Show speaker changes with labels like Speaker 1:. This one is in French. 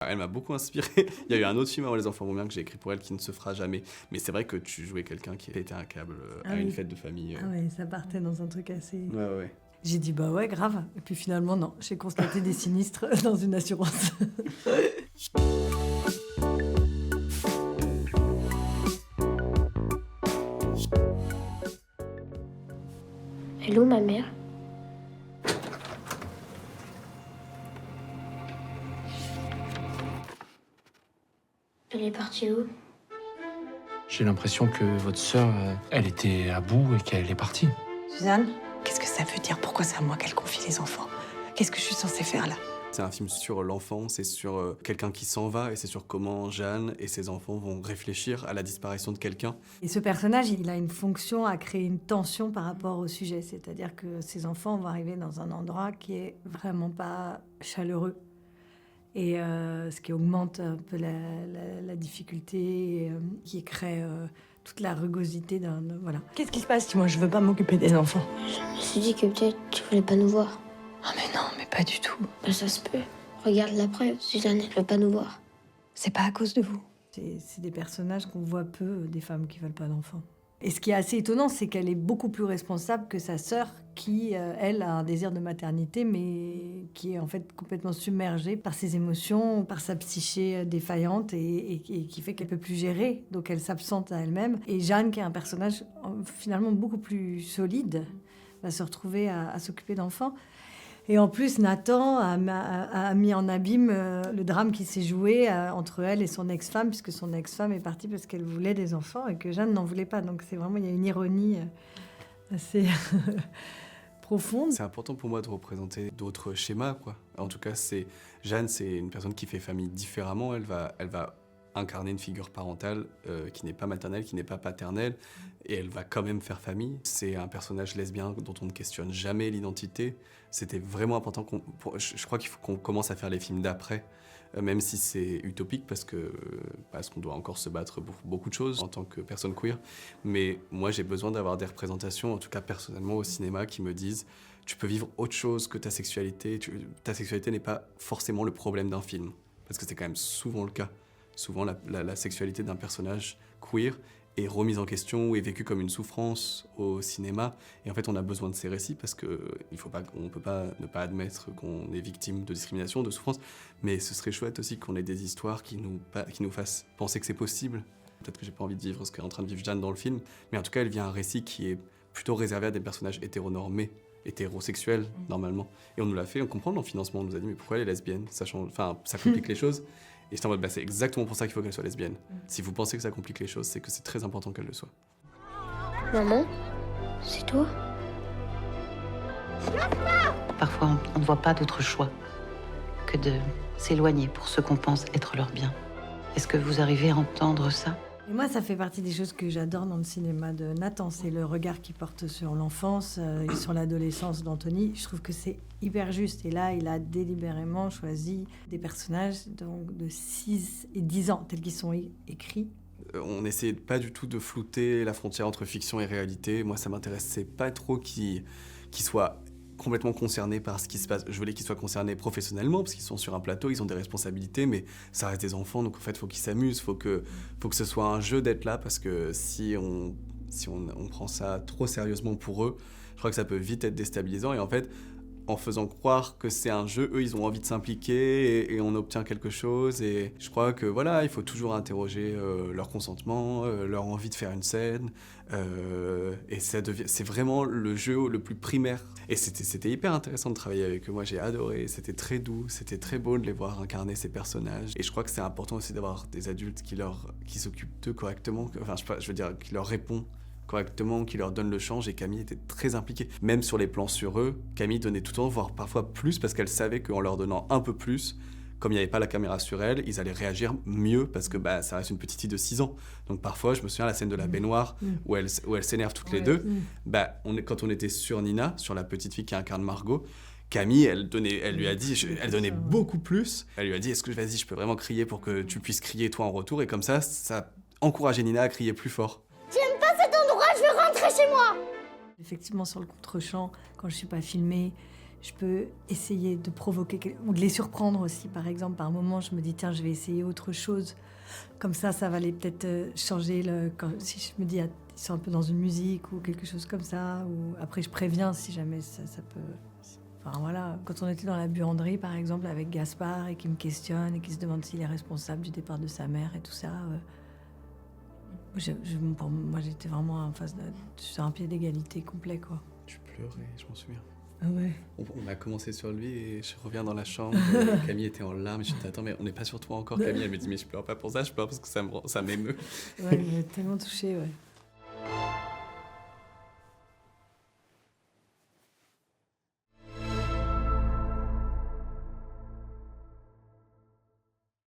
Speaker 1: elle m'a beaucoup inspiré. Il y a eu un autre film avant Les enfants vont bien que j'ai écrit pour elle qui ne se fera jamais. Mais c'est vrai que tu jouais quelqu'un qui était un câble à une fête de famille.
Speaker 2: Ah ouais, ça partait dans un truc assez...
Speaker 1: Ouais.
Speaker 2: J'ai dit bah ouais, grave. Et puis finalement, non. J'ai constaté des sinistres dans une assurance.
Speaker 3: Hello, ma mère. Elle est partie où?
Speaker 4: J'ai l'impression que votre sœur, elle était à bout et qu'elle est partie.
Speaker 5: Suzanne, qu'est-ce que ça veut dire? Pourquoi c'est à moi qu'elle confie les enfants? Qu'est-ce que je suis censée faire là?
Speaker 1: C'est un film sur l'enfant, c'est sur quelqu'un qui s'en va et c'est sur comment Jeanne et ses enfants vont réfléchir à la disparition de quelqu'un.
Speaker 2: Et ce personnage, il a une fonction à créer une tension par rapport au sujet. C'est-à-dire que ces enfants vont arriver dans un endroit qui est vraiment pas chaleureux. Et ce qui augmente un peu la difficulté, qui crée toute la rugosité d'un... Voilà.
Speaker 5: Qu'est-ce qui se passe si moi je veux pas m'occuper des enfants?
Speaker 3: Je me suis dit que peut-être tu voulais pas nous voir.
Speaker 5: Ah mais non, mais pas du tout.
Speaker 3: Ben, ça se peut. Regarde la preuve. Suzanne, elle veut pas nous voir.
Speaker 5: C'est pas à cause de vous.
Speaker 2: C'est des personnages qu'on voit peu, des femmes qui veulent pas d'enfants. Et ce qui est assez étonnant, c'est qu'elle est beaucoup plus responsable que sa sœur, qui, elle, a un désir de maternité, mais qui est en fait complètement submergée par ses émotions, par sa psyché défaillante, et qui fait qu'elle peut plus gérer, donc elle s'absente à elle-même. Et Jeanne, qui est un personnage finalement beaucoup plus solide, va se retrouver à s'occuper d'enfants. Et en plus, Nathan a mis en abîme le drame qui s'est joué entre elle et son ex-femme, puisque son ex-femme est partie parce qu'elle voulait des enfants et que Jeanne n'en voulait pas. Donc c'est vraiment, il y a une ironie assez profonde.
Speaker 1: C'est important pour moi de représenter d'autres schémas, quoi. En tout cas, Jeanne, c'est une personne qui fait famille différemment. Elle va incarner une figure parentale qui n'est pas maternelle, qui n'est pas paternelle, et elle va quand même faire famille. C'est un personnage lesbien dont on ne questionne jamais l'identité. C'était vraiment important. Je crois qu'il faut qu'on commence à faire les films d'après, même si c'est utopique, parce qu'on doit encore se battre pour beaucoup de choses en tant que personne queer. Mais moi, j'ai besoin d'avoir des représentations, en tout cas personnellement au cinéma, qui me disent « tu peux vivre autre chose que ta sexualité. Ta sexualité n'est pas forcément le problème d'un film ». Parce que c'est quand même souvent le cas. Souvent, la sexualité d'un personnage queer est remise en question ou est vécue comme une souffrance au cinéma. Et en fait, on a besoin de ces récits parce qu'on ne peut pas ne pas admettre qu'on est victime de discrimination, de souffrance. Mais ce serait chouette aussi qu'on ait des histoires qui nous fassent penser que c'est possible. Peut-être que j'ai pas envie de vivre ce qu'est en train de vivre Jeanne dans le film, mais en tout cas, elle vit un récit qui est plutôt réservé à des personnages hétéronormés, hétérosexuels, normalement. Et on nous l'a fait, on comprend dans le financement, on nous a dit « mais pourquoi elle est lesbienne ?» Ça complique les choses. Et j'étais en mode, c'est exactement pour ça qu'il faut qu'elle soit lesbienne. Si vous pensez que ça complique les choses, c'est que c'est très important qu'elle le soit.
Speaker 3: Maman, c'est toi?
Speaker 6: Parfois, on ne voit pas d'autre choix que de s'éloigner pour ceux qu'on pense être leur bien. Est-ce que vous arrivez à entendre ça?
Speaker 2: Et moi, ça fait partie des choses que j'adore dans le cinéma de Nathan. C'est le regard qu'il porte sur l'enfance et sur l'adolescence d'Anthony. Je trouve que c'est hyper juste. Et là, il a délibérément choisi des personnages donc, de 6 et 10 ans, tels qu'ils sont écrits.
Speaker 1: On n'essayait pas du tout de flouter la frontière entre fiction et réalité. Moi, ça m'intéressait pas trop qu'ils soient complètement concernés par ce qui se passe. Je voulais qu'ils soient concernés professionnellement, parce qu'ils sont sur un plateau, ils ont des responsabilités, mais ça reste des enfants, donc en fait, il faut qu'ils s'amusent, faut que ce soit un jeu d'être là, parce que si on prend ça trop sérieusement pour eux, je crois que ça peut vite être déstabilisant, et en fait, en faisant croire que c'est un jeu, eux, ils ont envie de s'impliquer et on obtient quelque chose. Et je crois que voilà, il faut toujours interroger leur consentement, leur envie de faire une scène. Et c'est vraiment le jeu le plus primaire. Et c'était hyper intéressant de travailler avec eux. Moi, j'ai adoré. C'était très doux, c'était très beau de les voir incarner ces personnages. Et je crois que c'est important aussi d'avoir des adultes qui s'occupent d'eux correctement. Enfin, je veux dire, qui leur répondent correctement, qui leur donne le change, et Camille était très impliquée. Même sur les plans sur eux, Camille donnait tout le temps, voire parfois plus, parce qu'elle savait qu'en leur donnant un peu plus, comme il n'y avait pas la caméra sur elle, ils allaient réagir mieux, parce que ça reste une petite fille de 6 ans. Donc parfois, je me souviens de la scène de la baignoire, où elles s'énervent toutes les deux. Quand on était sur Nina, sur la petite fille qui incarne Margot, Camille, elle donnait beaucoup plus. Elle lui a dit, vas-y, je peux vraiment crier pour que tu puisses crier toi en retour, et comme ça encourageait Nina à crier plus fort.
Speaker 3: J'aime pas cet endroit, je veux rentrer chez moi!
Speaker 2: Effectivement, sur le contre-champ, quand je suis pas filmée, Je peux essayer de provoquer ou de les surprendre aussi. Par exemple, par moment, je me dis tiens, je vais essayer autre chose. Comme ça va aller peut-être changer si je me dis ils sont un peu dans une musique ou quelque chose comme ça. Ou après, je préviens si jamais ça peut. Enfin voilà, quand on était dans la buanderie, par exemple, avec Gaspard et qui me questionne et qui se demande s'il est responsable du départ de sa mère et tout ça. Pour moi, j'étais vraiment en face sur un pied d'égalité complet, quoi.
Speaker 1: Tu pleurais, je m'en souviens.
Speaker 2: Ah ouais.
Speaker 1: On a commencé sur lui et je reviens dans la chambre. Camille était en larmes. Je me dis attends, mais on n'est pas sur toi encore, Camille. Elle me dit mais je pleure pas pour ça, je pleure parce que ça m'émeut.
Speaker 2: Ouais, il m'a tellement touchée, ouais.